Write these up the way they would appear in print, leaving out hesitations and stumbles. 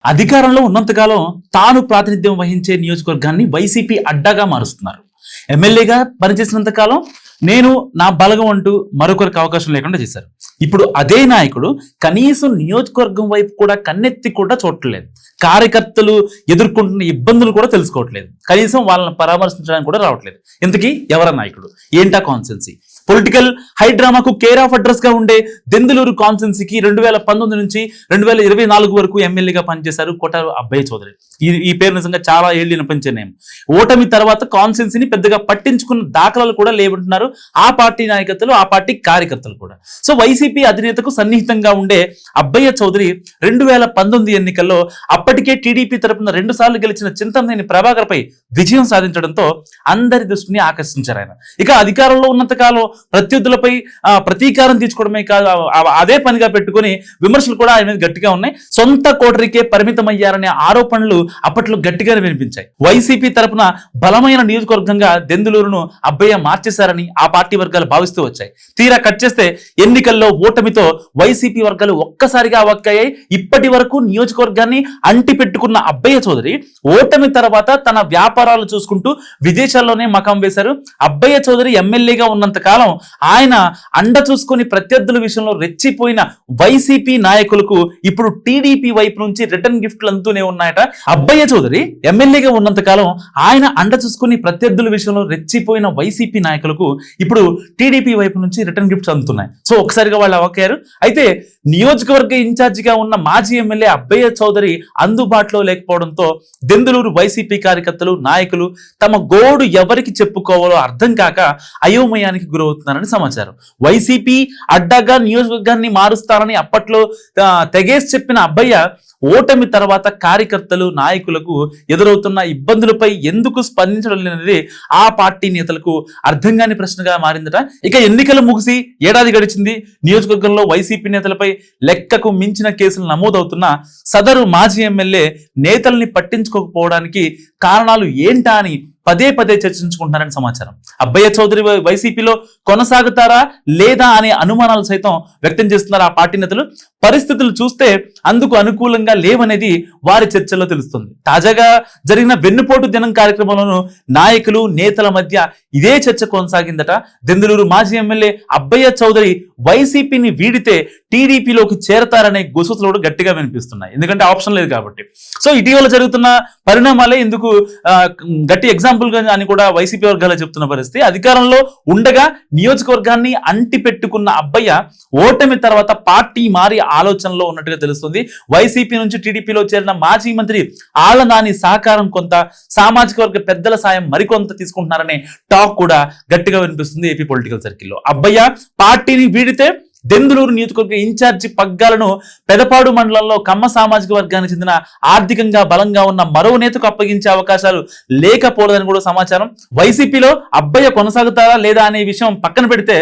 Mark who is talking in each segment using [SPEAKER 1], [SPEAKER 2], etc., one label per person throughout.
[SPEAKER 1] అధికారంలో ఉన్నంతకాలం తాను ప్రాతినిధ్యం వహించే నియోజకవర్గాన్ని వైసీపీ అడ్డాగా మారుస్తున్నారు. ఎమ్మెల్యేగా పనిచేసినంత కాలం నేను నా బలగం అంటూ మరొకరికి అవకాశం లేకుండా చేశారు. ఇప్పుడు అదే నాయకుడు కనీసం నియోజకవర్గం వైపు కూడా కన్నెత్తి కూడా చూడట్లేదు. కార్యకర్తలు ఎదుర్కొంటున్న ఇబ్బందులు కూడా తెలుసుకోవట్లేదు. కనీసం వాళ్ళని పరామర్శించడానికి కూడా రావట్లేదు. ఇంతకీ ఎవరా నాయకుడు, ఏంటా కాన్స్టెన్సీ? పొలిటికల్ హైడ్రామాకు కేర్ ఆఫ్ అడ్రస్ గా ఉండే దెందులూరు కాన్స్టెన్సీకి 2019 నుంచి 2024 వరకు ఎమ్మెల్యేగా పనిచేశారు కొటారు అబ్బయ్య చౌదరి. ఈ పేరు నిజంగా చాలా ఏళ్ళు వినిపించే నేమ్. ఓటమి తర్వాత కాన్స్టెన్సీని పెద్దగా పట్టించుకున్న దాఖలాలు కూడా లేవంటున్నారు ఆ పార్టీ నాయకత్వాలు, ఆ పార్టీ కార్యకర్తలు కూడా. సో వైసీపీ అధినేతకు సన్నిహితంగా ఉండే అబ్బయ్య చౌదరి 2019 ఎన్నికల్లో అప్పటికే టీడీపీ తరపున 2 సార్లు గెలిచిన చింతమనేని ప్రభాకర్ పై విజయం సాధించడంతో అందరి దృష్టిని ఆకర్షించారు ఆయన. ఇక అధికారంలో ఉన్నంత కాలం ప్రత్యర్థులపై ప్రతీకారం తీర్చుకోవడమే కాదు, అదే పనిగా పెట్టుకుని విమర్శలు కూడా ఆయన మీద గట్టిగా ఉన్నాయి. సొంత కోటరికే పరిమితమయ్యారనే ఆరోపణలు అప్పట్లో గట్టిగానే వినిపించాయి. వైసీపీ తరపున బలమైన నియోజకవర్గంగా దెందులూరును అబ్బయ్య మార్చేశారని ఆ పార్టీ వర్గాలు భావిస్తూ వచ్చాయి. తీరా కట్ చేస్తే ఎన్నికల్లో ఓటమితో వైసీపీ వర్గాలు ఒక్కసారిగా వక్కాయాయి. ఇప్పటి వరకు నియోజకవర్గాన్ని అంటి పెట్టుకున్న అబ్బయ్య చౌదరి ఓటమి తర్వాత తన వ్యాపారాలు చూసుకుంటూ విదేశాల్లోనే మకాం వేశారు. అబ్బయ్య చౌదరి ఎమ్మెల్యేగా ఉన్నంత కాలం ఆయన అండ చూసుకుని ప్రత్యర్థుల విషయంలో రెచ్చిపోయిన వైసీపీ నాయకులకు ఇప్పుడు టీడీపీ వైపు నుంచి రిటర్న్ గిఫ్ట్లు అందుతూనే ఉన్నాయట. అబ్బయ్య చౌదరి ఎమ్మెల్యేగా ఉన్నంత కాలం ఆయన అండ చూసుకుని ప్రత్యర్థుల విషయంలో రెచ్చిపోయిన వైసీపీ నాయకులకు ఇప్పుడు టీడీపీ వైపు నుంచి రిటర్న్ గిఫ్ట్స్ అందుతున్నాయి. సో ఒకసారిగా వాళ్ళు అవకారు. అయితే నియోజకవర్గ ఇన్ఛార్జిగా ఉన్న మాజీ ఎమ్మెల్యే అబ్బయ్య చౌదరి అందుబాటులో లేకపోవడంతో దెందులూరు వైసీపీ కార్యకర్తలు, నాయకులు తమ గోడు ఎవరికి చెప్పుకోవాలో అర్థం కాక అయోమయానికి గురవుతున్నారని సమాచారం. వైసీపీ అడ్డాగా నియోజకవర్గాన్ని మారుస్తారని అప్పట్లో తెగేసి చెప్పిన అబ్బయ్య ఓటమి తర్వాత కార్యకర్తలు, నాయకులకు ఎదురవుతున్న ఇబ్బందులపై ఎందుకు స్పందించడం లేనిది ఆ పార్టీ నేతలకు అర్థం కాని ప్రశ్నగా మారిందట. ఇక ఎన్నికలు ముగిసి ఏడాది గడిచింది. నియోజకవర్గంలో వైసీపీ నేతలపై లెక్కకు మించిన కేసులు నమోదవుతున్న సదరు మాజీ ఎమ్మెల్యే నేతల్ని పట్టించుకోకపోవడానికి కారణాలు ఏంటా అని పదే పదే చర్చించుకుంటున్నారని సమాచారం. అబ్బయ్య చౌదరి వైసీపీలో కొనసాగుతారా లేదా అనే అనుమానాలు సైతం వ్యక్తం చేస్తున్నారు ఆ పార్టీ నేతలు. పరిస్థితులు చూస్తే అందుకు అనుకూలంగా లేవనేది వారి చర్చల్లో తెలుస్తుంది. తాజాగా జరిగిన వెన్నుపోటు దినం కార్యక్రమంలోనూ నాయకులు, నేతల మధ్య ఇదే చర్చ కొనసాగిందట. దెందులూరు మాజీ ఎమ్మెల్యే అబ్బయ్య చౌదరి వైసీపీని వీడితే టీడీపీలోకి చేరతారనే గుసగుసలు కూడా గట్టిగా వినిపిస్తున్నాయి. ఎందుకంటే ఆప్షన్ లేదు కాబట్టి. సో ఇటీవల జరుగుతున్న పరిణామాలే ఇందుకు గట్టి ఎగ్జాంపుల్ అని కూడా వైసీపీ వర్గాలు చెప్తున్న పరిస్థితి. అధికారంలో ఉండగా నియోజకవర్గాన్ని అంటి పెట్టుకున్న అబ్బయ్య ఓటమి తర్వాత పార్టీ మారి ఆలోచనలో ఉన్నట్టుగా తెలుస్తుంది. వైసీపీ నుంచి టీడీపీలో చేరిన మాజీ మంత్రి ఆళ్ల నాని సహకారం కొంత, సామాజిక వర్గ పెద్దల సాయం మరికొంత తీసుకుంటున్నారనే టాక్ కూడా గట్టిగా వినిపిస్తుంది ఏపీ పొలిటికల్ సర్కిల్లో. అబ్బయ్య పార్టీని వీడితే దెందులూరు నియోజకవర్గ ఇన్ఛార్జి పగ్గాలను పెదపాడు మండలంలో కమ్మ సామాజిక వర్గానికి చెందిన ఆర్థికంగా బలంగా ఉన్న మరో నేతకు అప్పగించే అవకాశాలు లేకపోలేదని కూడా సమాచారం. వైసీపీలో అబ్బయ్య కొనసాగుతారా లేదా అనే విషయం పక్కన పెడితే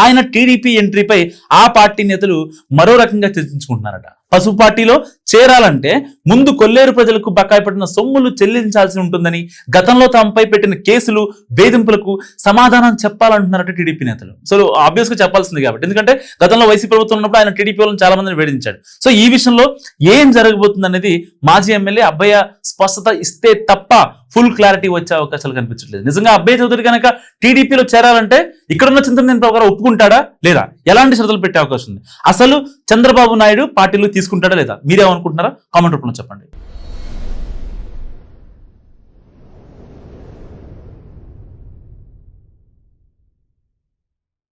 [SPEAKER 1] ఆయన టీడీపీ ఎంట్రీపై ఆ పార్టీ నేతలు మరో రకంగా చర్చించుకుంటున్నారట. పసుపు పార్టీలో చేరాలంటే ముందు కొల్లేరు ప్రజలకు బకాయి పడిన సొమ్ములు చెల్లించాల్సి ఉంటుందని, గతంలో తమపై పెట్టిన కేసులు, వేధింపులకు సమాధానం చెప్పాలంటున్నారట టీడీపీ నేతలు. సో ఆబ్వియస్ గా చెప్పాల్సింది కాబట్టి, ఎందుకంటే గతంలో వైసీపీ ప్రభుత్వం ఉన్నప్పుడు ఆయన టీడీపీ వాళ్ళని చాలా మందిని వేధించాడు. సో ఈ విషయంలో ఏం జరగబోతుంది అనేది మాజీ ఎమ్మెల్యే అబ్బయ్య స్పష్టత ఇస్తే తప్ప ఫుల్ క్లారిటీ వచ్చే అవకాశాలు కనిపించట్లేదు. నిజంగా అబ్బయ్య చౌదరి కనుక టీడీపీలో చేరాలంటే ఇక్కడున్న చింతమనేని ప్రభాకర్ ఒప్పుకుంటాడా లేదా, ఎలాంటి షరతులు పెట్టే అవకాశం ఉంది, అసలు చంద్రబాబు నాయుడు పార్టీలో తీసుకుంటాడా లేదా, మీరేమనుకుంటున్నారా కామెంట్ రూపంలో చెప్పండి.